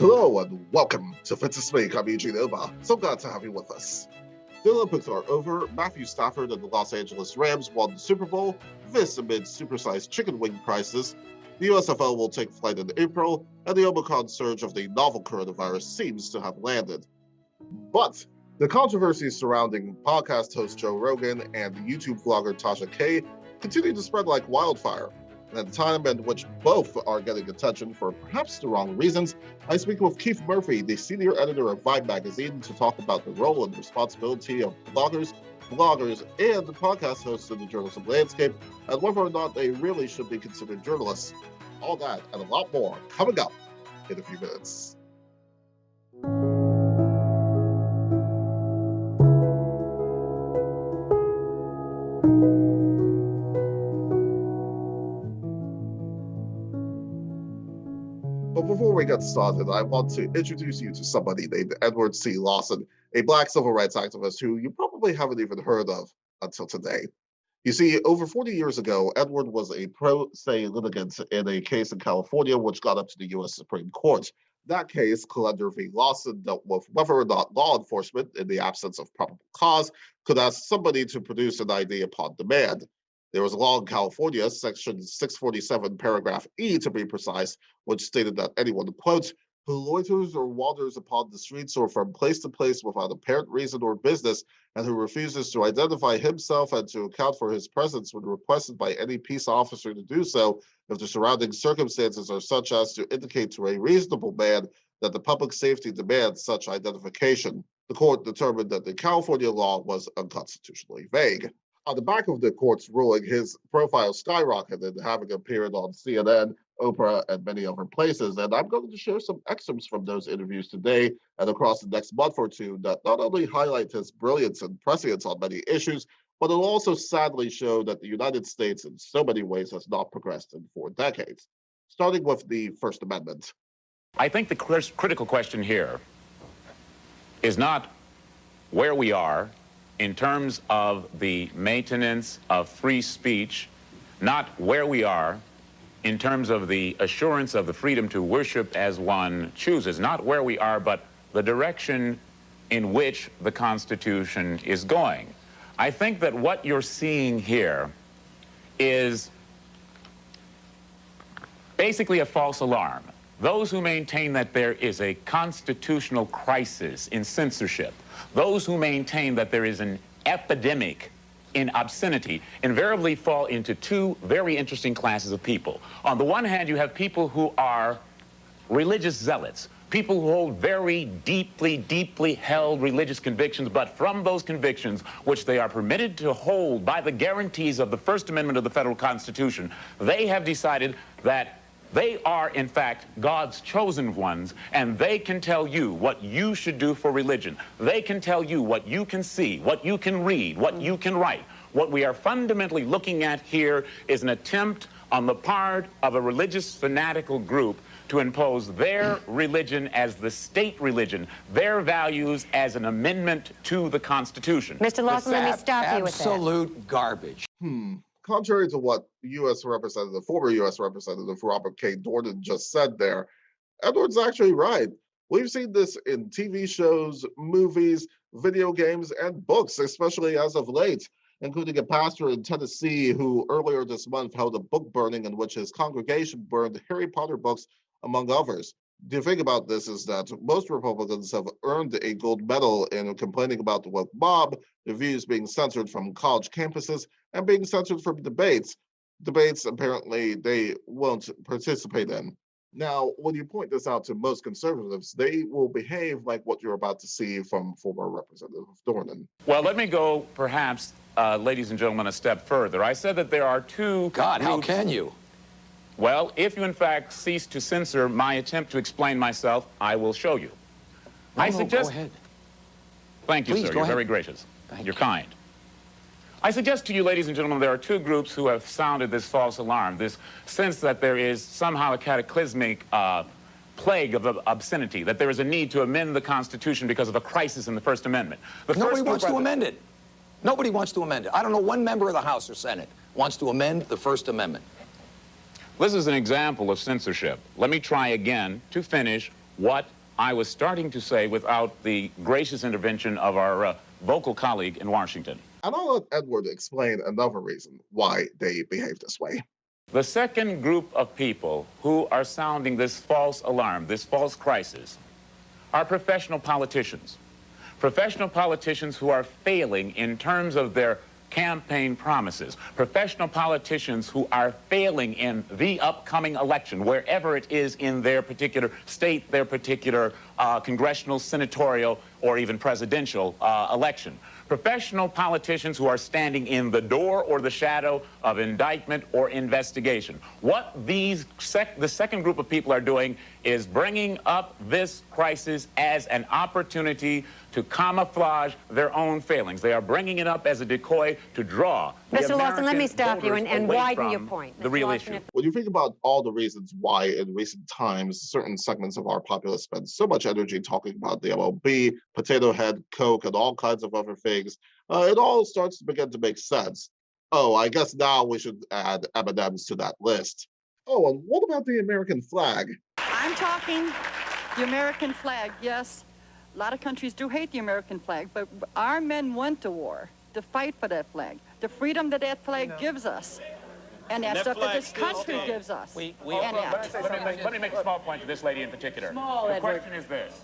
Hello and welcome to Fit to Speak. I'm Eugene Obah. So glad to have you with us. The Olympics are over. Matthew Stafford and the Los Angeles Rams won the Super Bowl. This amid supersized chicken wing prices. The USFL will take flight in April, and the Omicron surge of the novel coronavirus seems to have landed. But the controversies surrounding podcast host Joe Rogan and YouTube vlogger Tasha K continue to spread like wildfire. And at a time in which both are getting attention for perhaps the wrong reasons, I speak with Keith Murphy, the senior editor of Vibe magazine, to talk about the role and responsibility of bloggers, and podcast hosts in the journalism landscape, and whether or not they really should be considered journalists. All that and a lot more coming up in a few minutes. But before we get started, I want to introduce you to somebody named Edward C. Lawson, a Black civil rights activist who you probably haven't even heard of until today. You see, over 40 years ago, Edward was a pro se litigant in a case in California which got up to the U.S. Supreme Court. That case, Callender v. Lawson, dealt with whether or not law enforcement, in the absence of probable cause, could ask somebody to produce an ID upon demand. There was a law in California, section 647, paragraph E to be precise, which stated that anyone, quote, who loiters or wanders upon the streets or from place to place without apparent reason or business, and who refuses to identify himself and to account for his presence when requested by any peace officer to do so, if the surrounding circumstances are such as to indicate to a reasonable man that the public safety demands such identification. The court determined that the California law was unconstitutionally vague. On the back of the court's ruling, his profile skyrocketed, having appeared on CNN, Oprah, and many other places. And I'm going to share some excerpts from those interviews today and across the next month or two that not only highlight his brilliance and prescience on many issues, but it'll also sadly show that the United States in so many ways has not progressed in 4 decades. Starting with the First Amendment. I think the critical question here is not where we are in terms of the maintenance of free speech, not where we are in terms of the assurance of the freedom to worship as one chooses, not where we are, but the direction in which the Constitution is going. I think that what you're seeing here is basically a false alarm. Those who maintain that there is a constitutional crisis in censorship, those who maintain that there is an epidemic in obscenity, invariably fall into 2 very interesting classes of people. On the one hand, you have people who are religious zealots, people who hold very deeply held religious convictions, but from those convictions, which they are permitted to hold by the guarantees of the First Amendment of the federal Constitution, they have decided that they are, in fact, God's chosen ones, and they can tell you what you should do for religion. They can tell you what you can see, what you can read, what you can write. What we are fundamentally looking at here is an attempt on the part of a religious fanatical group to impose their religion as the state religion, their values as an amendment to the Constitution. Mr. Lawson, let me stop you with that. Absolute garbage. Contrary to what former U.S. Representative Robert K. Dornan just said there, Edward's actually right. We've seen this in TV shows, movies, video games, and books, especially as of late, including a pastor in Tennessee who earlier this month held a book burning in which his congregation burned Harry Potter books, among others. The thing about this is that most Republicans have earned a gold medal in complaining about the woke mob, their views being censored from college campuses, and being censored from debates. Debates, apparently, they won't participate in. Now, when you point this out to most conservatives, they will behave like what you're about to see from former Representative Dornan. Well, let me go, perhaps, ladies and gentlemen, a step further. I said that there are 2 God, how groups. can you? Well, if you in fact cease to censor my attempt to explain myself, I will show you. No, go ahead. Thank you, Please, sir. go You're ahead. very gracious. Thank You're you. kind. I suggest to you, ladies and gentlemen, there are 2 groups who have sounded this false alarm, this sense that there is somehow a cataclysmic plague of obscenity, that there is a need to amend the Constitution because of a crisis in the First Amendment. Nobody wants to amend it. Nobody wants to amend it. I don't know one member of the House or Senate wants to amend the First Amendment. This is an example of censorship. Let me try again to finish what I was starting to say without the gracious intervention of our vocal colleague in Washington. And I'll let Edward explain another reason why they behave this way. The second group of people who are sounding this false alarm, this false crisis, are professional politicians. Professional politicians who are failing in terms of their campaign promises. Professional politicians who are failing in the upcoming election, wherever it is in their particular state, their particular congressional, senatorial, or even presidential election. Professional politicians who are standing in the door or the shadow of indictment or investigation. What the second group of people are doing is bringing up this crisis as an opportunity to camouflage their own failings. They are bringing it up as a decoy to draw Mr. Lawson, let me stop you and widen your point. The real issue. When you think about all the reasons why in recent times certain segments of our populace spend so much energy talking about the MLB, Potato Head, Coke, and all kinds of other things, it all starts to begin to make sense. Oh, I guess now we should add M&Ms to that list. Oh, and what about the American flag? I'm talking the American flag, yes. A lot of countries do hate the American flag, but our men went to war to fight for that flag. The freedom that that flag gives us, and that stuff that this country gives us. Let me make a small point to this lady in particular. The question is this.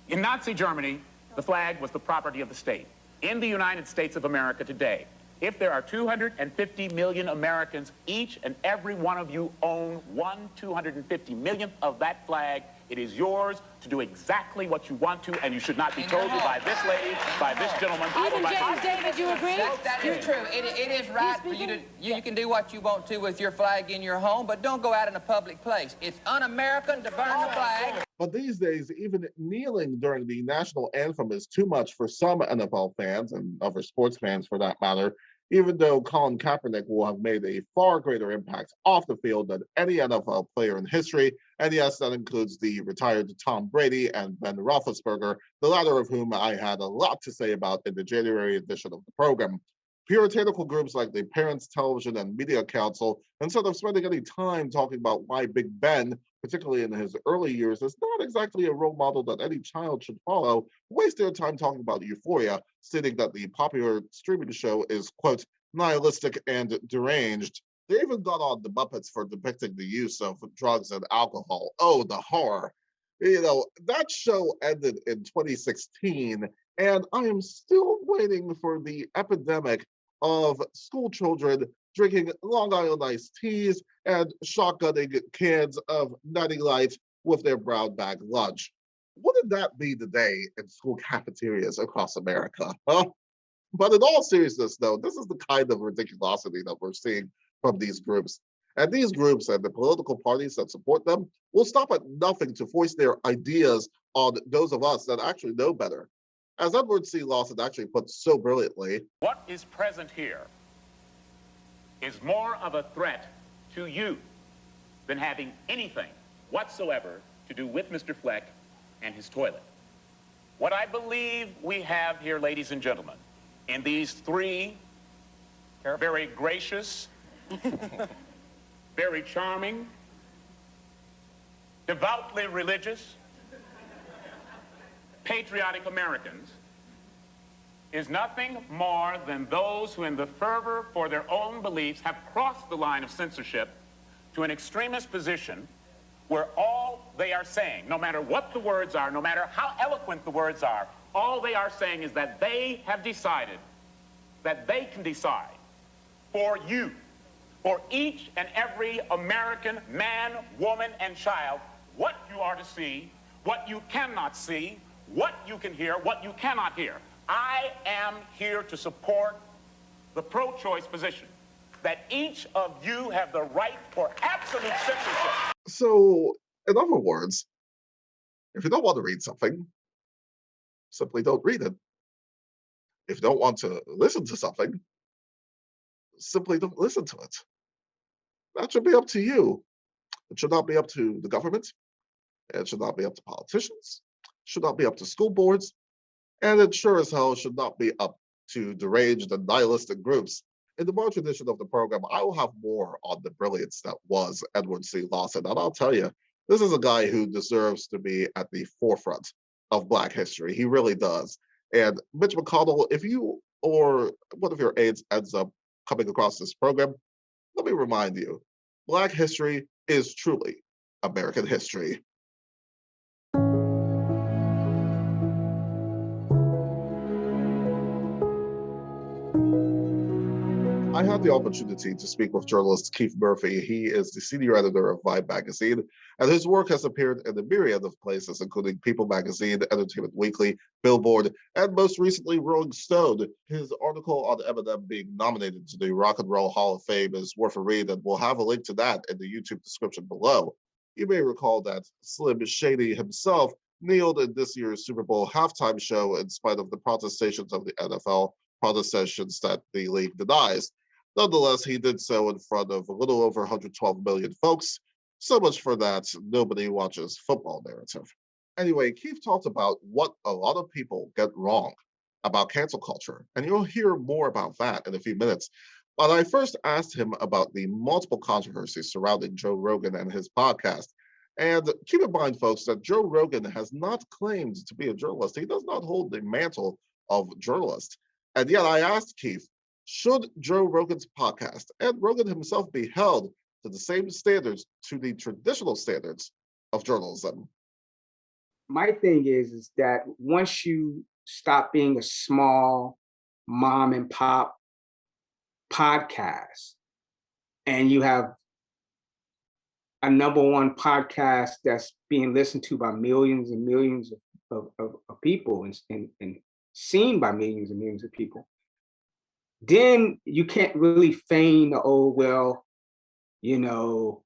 In Nazi Germany, the flag was the property of the state. In the United States of America today, if there are 250 million Americans, each and every one of you own 1/250 millionth of that flag. It is yours to do exactly what you want to, and you should not be told to by this lady, by this gentleman. Even James David, you agree? That is true. It is right for you to, you can do what you want to with your flag in your home, but don't go out in a public place. It's un-American to burn the flag. But these days, even kneeling during the national anthem is too much for some NFL fans and other sports fans for that matter, even though Colin Kaepernick will have made a far greater impact off the field than any NFL player in history. And yes, that includes the retired Tom Brady and Ben Roethlisberger, the latter of whom I had a lot to say about in the January edition of the program. Puritanical groups like the Parents Television and Media Council, instead of spending any time talking about why Big Ben, particularly in his early years, is not exactly a role model that any child should follow, waste their time talking about Euphoria, stating that the popular streaming show is, quote, nihilistic and deranged. They even got on the Muppets for depicting the use of drugs and alcohol. Oh, the horror. You know, that show ended in 2016, and I am still waiting for the epidemic of school children drinking Long Island iced teas and shotgunning cans of Nutty Light with their brown bag lunch. Wouldn't that be the day in school cafeterias across America? Huh? But in all seriousness, though, this is the kind of ridiculosity that we're seeing from these groups. And these groups and the political parties that support them will stop at nothing to foist their ideas on those of us that actually know better. As Edward C. Lawson actually put so brilliantly, what is present here is more of a threat to you than having anything whatsoever to do with Mr. Fleck and his toilet. What I believe we have here, ladies and gentlemen, in these three very gracious, very charming, devoutly religious, patriotic Americans is nothing more than those who in the fervor for their own beliefs have crossed the line of censorship to an extremist position where all they are saying, no matter what the words are, no matter how eloquent the words are, all they are saying is that they have decided that they can decide for you, for each and every American man, woman, and child, what you are to see, what you cannot see, what you can hear, what you cannot hear. I am here to support the pro-choice position, that each of you have the right for absolute censorship. so in other words, if you don't want to read something, simply don't read it. If you don't want to listen to something, simply don't listen to it. That should be up to you. It should not be up to the government. It should not be up to politicians. It should not be up to school boards. And it sure as hell should not be up to deranged and nihilistic groups. In the March edition of the program, I will have more on the brilliance that was Edward C. Lawson. And I'll tell you, This is a guy who deserves to be at the forefront of Black history. He really does. And Mitch McConnell, if you or one of your aides ends up coming across this program, let me remind you, Black history is truly American history. I had the opportunity to speak with journalist Keith Murphy. He is the senior editor of Vibe magazine, and his work has appeared in a myriad of places, including People magazine, Entertainment Weekly, Billboard, and most recently Rolling Stone. His article on Eminem being nominated to the Rock and Roll Hall of Fame is worth a read, and we'll have a link to that in the YouTube description below. You may recall that Slim Shady himself kneeled in this year's Super Bowl halftime show in spite of the protestations of the NFL, protestations that the league denies. Nonetheless, he did so in front of a little over 112 million folks. So much for that nobody watches football narrative. Anyway, Keith talked about what a lot of people get wrong about cancel culture, and you'll hear more about that in a few minutes. But I first asked him about the multiple controversies surrounding Joe Rogan and his podcast. And keep in mind, folks, that Joe Rogan has not claimed to be a journalist. He does not hold the mantle of journalist. And yet I asked Keith, should Joe Rogan's podcast and Rogan himself be held to the same standards, to the traditional standards of journalism? My thing is that once you stop being a small mom and pop podcast and you have a #1 podcast that's being listened to by millions and millions of people and seen by millions and millions of people, then you can't really feign, oh, well, you know,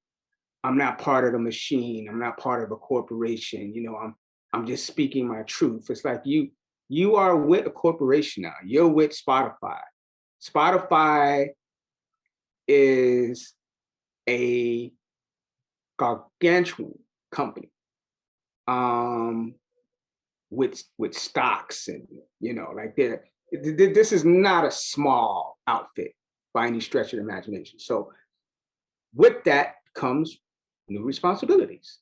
I'm not part of the machine. I'm not part of a corporation. You know, I'm just speaking my truth. It's like you are with a corporation now. You're with Spotify. Spotify is a gargantuan company with stocks and, you know, like this is not a small outfit by any stretch of the imagination. So with that comes new responsibilities.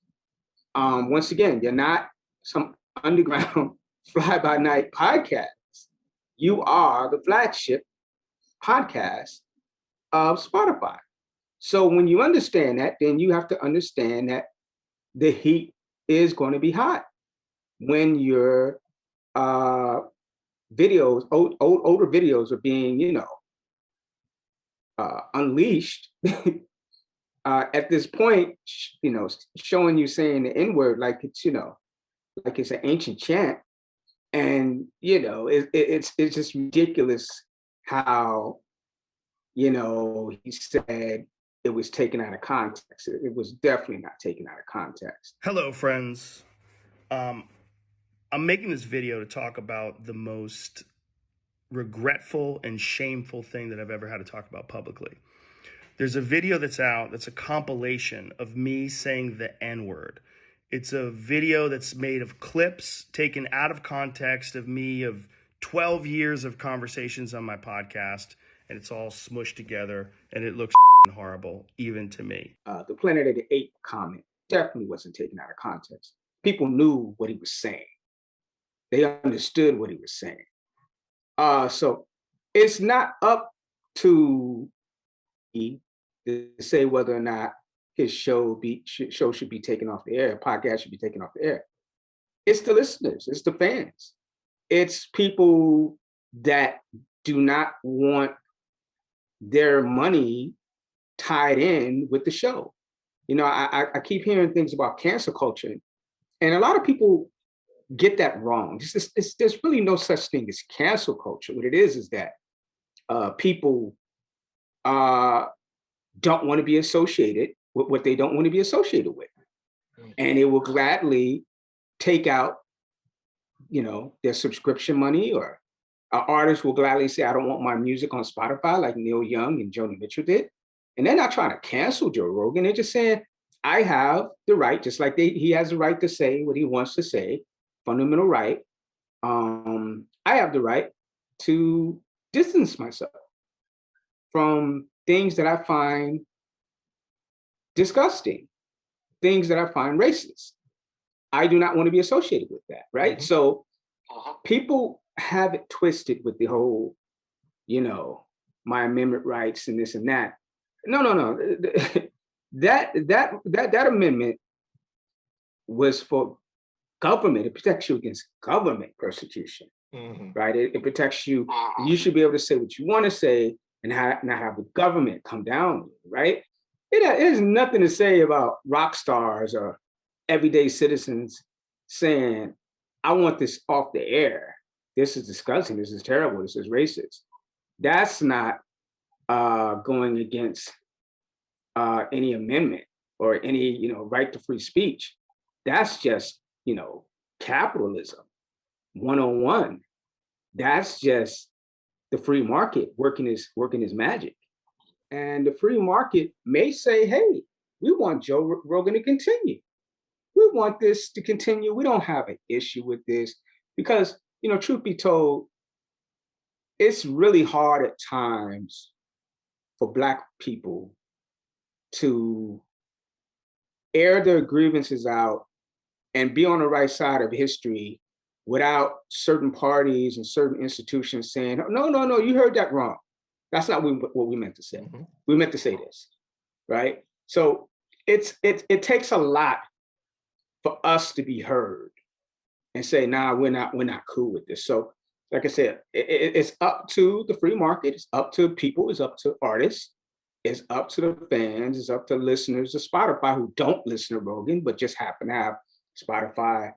Once again, you're not some underground fly-by-night podcast. You are the flagship podcast of Spotify. So when you understand that, then you have to understand that the heat is going to be hot when your videos, older videos are being, you know, unleashed at this point, you know, showing you saying the N-word like it's, you know, like it's an ancient chant. And, you know, it's just ridiculous how, you know, he said it was taken out of context. It was definitely not taken out of context. Hello, friends. I'm making this video to talk about the most regretful and shameful thing that I've ever had to talk about publicly. There's a video that's out that's a compilation of me saying the N-word. It's a video that's made of clips taken out of context of me of 12 years of conversations on my podcast, and it's all smushed together, and it looks horrible, even to me. The Planet of the Apes comment definitely wasn't taken out of context. People knew what he was saying. They understood what he was saying. So it's not up to me to say whether or not his show should be taken off the air, podcast should be taken off the air. It's the listeners, it's the fans. It's people that do not want their money tied in with the show. You know, I keep hearing things about cancel culture, and a lot of people get that wrong. There's really no such thing as cancel culture. What it is that people don't want to be associated with what they don't want to be associated with. And it will gladly take out, you know, their subscription money, or artists will gladly say, I don't want my music on Spotify, like Neil Young and Joni Mitchell did. And they're not trying to cancel Joe Rogan. They're just saying, I have the right, just like he has the right to say what he wants to say, fundamental right. I have the right to distance myself from things that I find disgusting. things that I find racist. I do not want to be associated with that, right? Mhm. So people have it twisted with the whole, my amendment rights and this and that. No. That amendment was for government. It protects you against government persecution, Mhm. right? It protects you. You should be able to say what you want to say and not have the government come down on you, right? It has nothing to say about rock stars or everyday citizens saying, I want this off the air. This is disgusting. This is terrible. This is racist. That's not going against any amendment or any right to free speech. That's just capitalism 101. That's just the free market working his magic. And the free market may say, hey, we want Joe Rogan to continue. We want this to continue. We don't have an issue with this because, truth be told, it's really hard at times for Black people to air their grievances out and be on the right side of history without certain parties and certain institutions saying, no, you heard that wrong. That's not what we meant to say. Mhm. We meant to say this, right? So it takes a lot for us to be heard and say, nah, we're not cool with this. So like I said, it's up to the free market. It's up to people. It's up to artists. It's up to the fans. It's up to listeners of Spotify who don't listen to Rogan, but just happen to have Spotify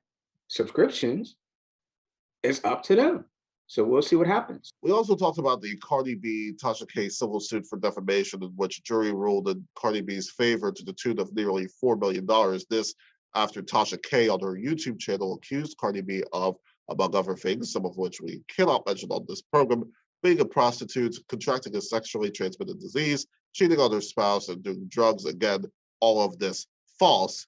subscriptions. It's up to them. So we'll see what happens. We also talked about the Cardi B, Tasha K civil suit for defamation, in which a jury ruled in Cardi B's favor to the tune of nearly $4 million. This after Tasha K on her YouTube channel accused Cardi B of, among other things, some of which we cannot mention on this program, being a prostitute, contracting a sexually transmitted disease, cheating on her spouse, and doing drugs. Again, all of this false.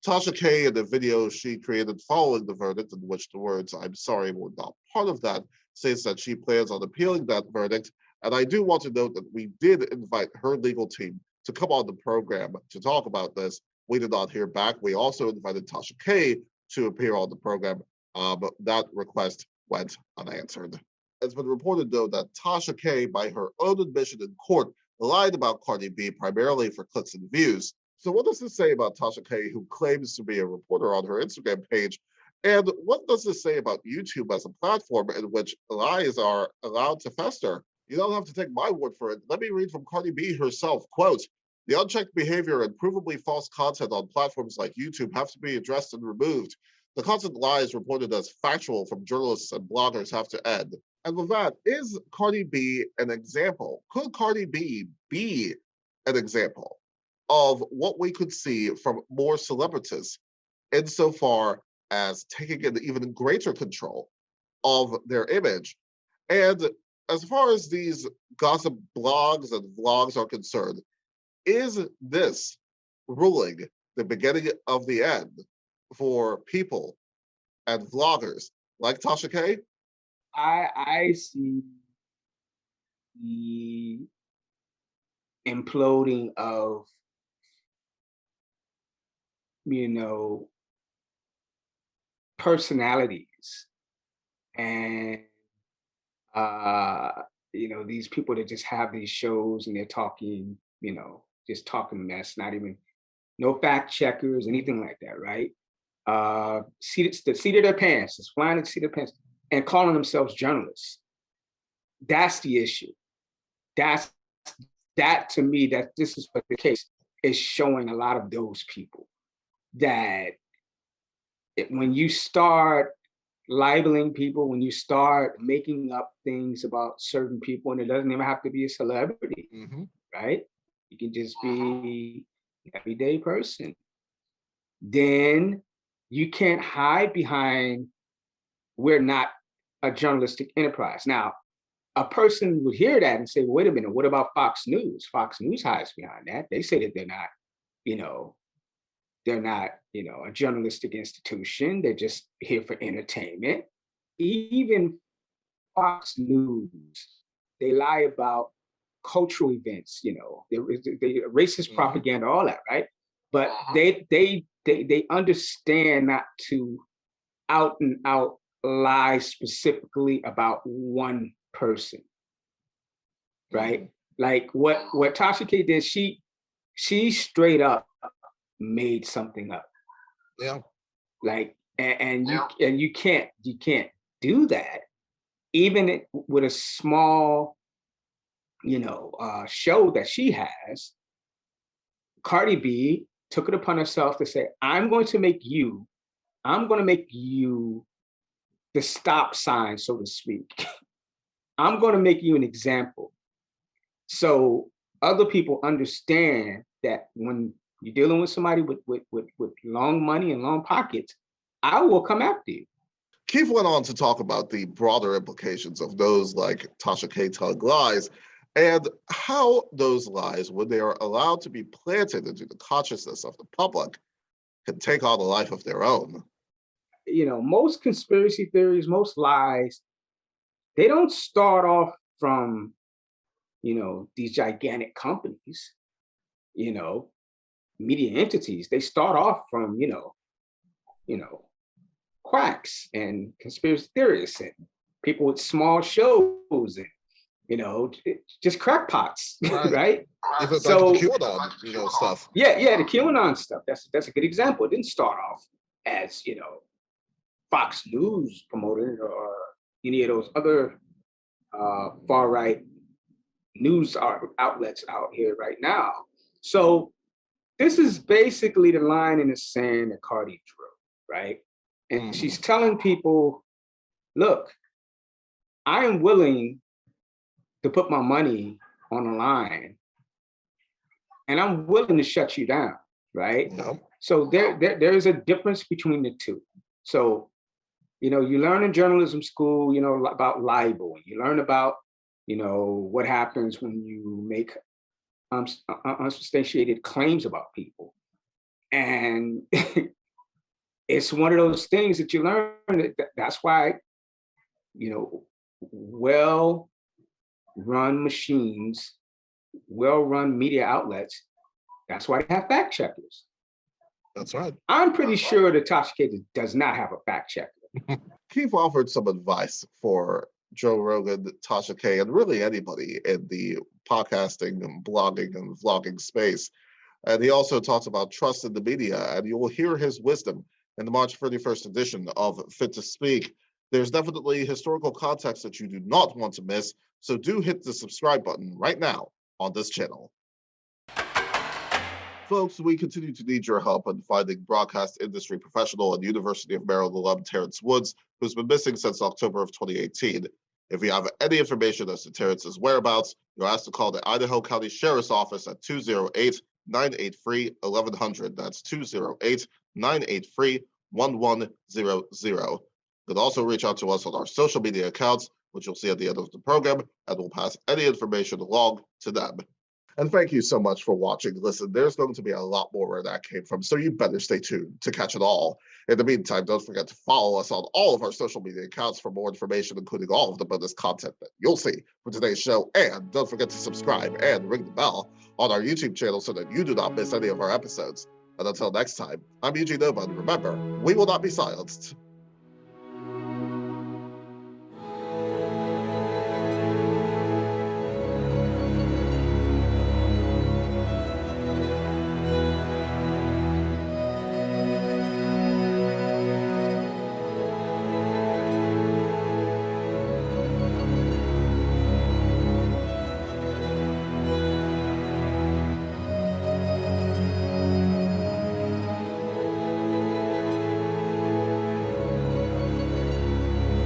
Tasha K, in the video she created following the verdict, in which the words "I'm sorry" were not part of that, says that she plans on appealing that verdict. And I do want to note that we did invite her legal team to come on the program to talk about this. We did not hear back. We also invited Tasha K to appear on the program, but that request went unanswered. It's been reported, though, that Tasha K, by her own admission in court, lied about Cardi B primarily for clicks and views. So what does this say about Tasha K, who claims to be a reporter on her Instagram page? And what does this say about YouTube as a platform in which lies are allowed to fester? You don't have to take my word for it. Let me read from Cardi B herself. Quote, "The unchecked behavior and provably false content on platforms like YouTube have to be addressed and removed. The constant lies reported as factual from journalists and bloggers have to end." And with that, is Cardi B an example? Could Cardi B be an example of what we could see from more celebrities insofar as taking an even greater control of their image? And as far as these gossip blogs and vlogs are concerned, is this ruling the beginning of the end for people and vloggers like Tasha K? I see the imploding of, personalities and these people that just have these shows and they're talking, just talking mess, not even no fact checkers, anything like that, right? The seat of their pants, just flying at the seat of their pants and calling themselves journalists. That's the issue. That to me, that this is what the case is showing a lot of those people that when you start libeling people, when you start making up things about certain people, and it doesn't even have to be a celebrity, right? You can just be an everyday person. Then you can't hide behind, we're not a journalistic enterprise. Now, a person would hear that and say, well, wait a minute, what about Fox News? Fox News hides behind that. They say that they're not, a journalistic institution. They're just here for entertainment. Even Fox News, they lie about cultural events, they racist propaganda, all that, right? but they understand not to out and out lie specifically about one person, right? Like what Tasha K did, she straight up made something up. Yeah. Like, and you can't do that, even with a small, show that she has. Cardi B took it upon herself to say, I'm going to make you the stop sign, so to speak. I'm going to make you an example. So other people understand that when you're dealing with somebody with long money and long pockets, I will come after you. Keith went on to talk about the broader implications of those like Tasha K telling lies and how those lies, when they are allowed to be planted into the consciousness of the public, can take on a life of their own. Most conspiracy theories, most lies, they don't start off from, these gigantic companies, media entities. They start off from, quacks and conspiracy theorists and people with small shows and, just crackpots, right? Even so, like the QAnon, stuff. Yeah, the QAnon stuff. That's a good example. It didn't start off as, Fox News promoted or any of those other far-right news outlets out here right now. So this is basically the line in the sand that Cardi drew, right? And she's telling people, look, I am willing to put my money on the line and I'm willing to shut you down, right? No. So there is a difference between the two. So, you learn in journalism school, about libel. You learn about, what happens when you make unsubstantiated claims about people. And it's one of those things that you learn. That's why, well-run machines, well-run media outlets, that's why they have fact checkers. That's right. I'm pretty sure that Tasha K does not have a fact checker. Keith offered some advice for Joe Rogan, Tasha K, and really anybody in the podcasting and blogging and vlogging space. And he also talks about trust in the media, and you will hear his wisdom in the March 31st edition of Fit to Speak. There's definitely historical context that you do not want to miss, so do hit the subscribe button right now on this channel. Folks, we continue to need your help in finding broadcast industry professional and University of Maryland alum Terrence Woods, who's been missing since October of 2018. If you have any information as to Terrence's whereabouts, you're asked to call the Idaho County Sheriff's Office at 208-983-1100. That's 208-983-1100. You can also reach out to us on our social media accounts, which you'll see at the end of the program, and we'll pass any information along to them. And thank you so much for watching. Listen, there's going to be a lot more where that came from, so you better stay tuned to catch it all. In the meantime, don't forget to follow us on all of our social media accounts for more information, including all of the bonus content that you'll see for today's show. And don't forget to subscribe and ring the bell on our YouTube channel so that you do not miss any of our episodes. And until next time, I'm Eugene Obah, and remember, we will not be silenced.